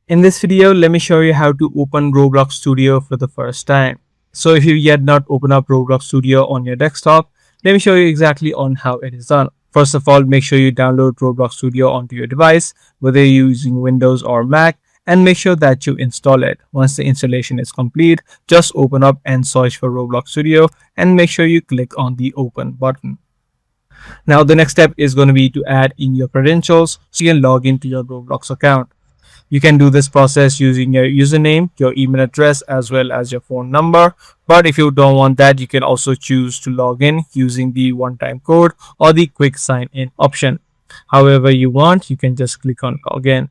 In this video, let me show you how to open Roblox Studio for the first time. So if you yet not open up Roblox Studio on your desktop, let me show you exactly on how it is done. First of all, make sure you download Roblox Studio onto your device, whether you're using Windows or Mac, and make sure that you install it. Once the installation is complete, just open up and search for Roblox Studio and make sure you click on the open button. Now the next step is going to be to add in your credentials so you can log into your Roblox account. You can do this process using your username, your email address, as well as your phone number. But if you don't want that, you can also choose to log in using the one-time code or the quick sign in option. However you want, you can just click on login.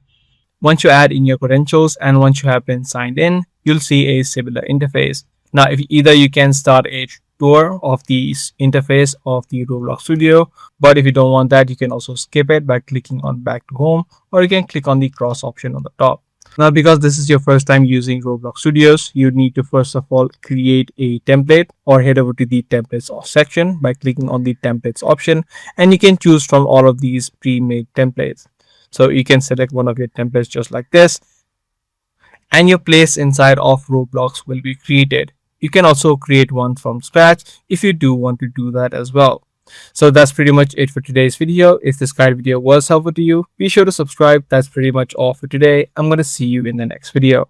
Once you add in your credentials and once you have been signed in, you'll see a similar interface. Now, if either you can start a tour of the interface of the Roblox Studio, but if you don't want that, you can also skip it by clicking on back to home, or you can click on the cross option on the top. Now, because this is your first time using Roblox Studios, you need to first of all create a template or head over to the templates section by clicking on the templates option, and you can choose from all of these pre-made templates. So you can select one of your templates just like this, and your place inside of Roblox will be created. You can also create one from scratch if you do want to do that as well. So that's pretty much it for today's video. If this guide video was helpful to you, be sure to subscribe. That's pretty much all for today. I'm going to see you in the next video.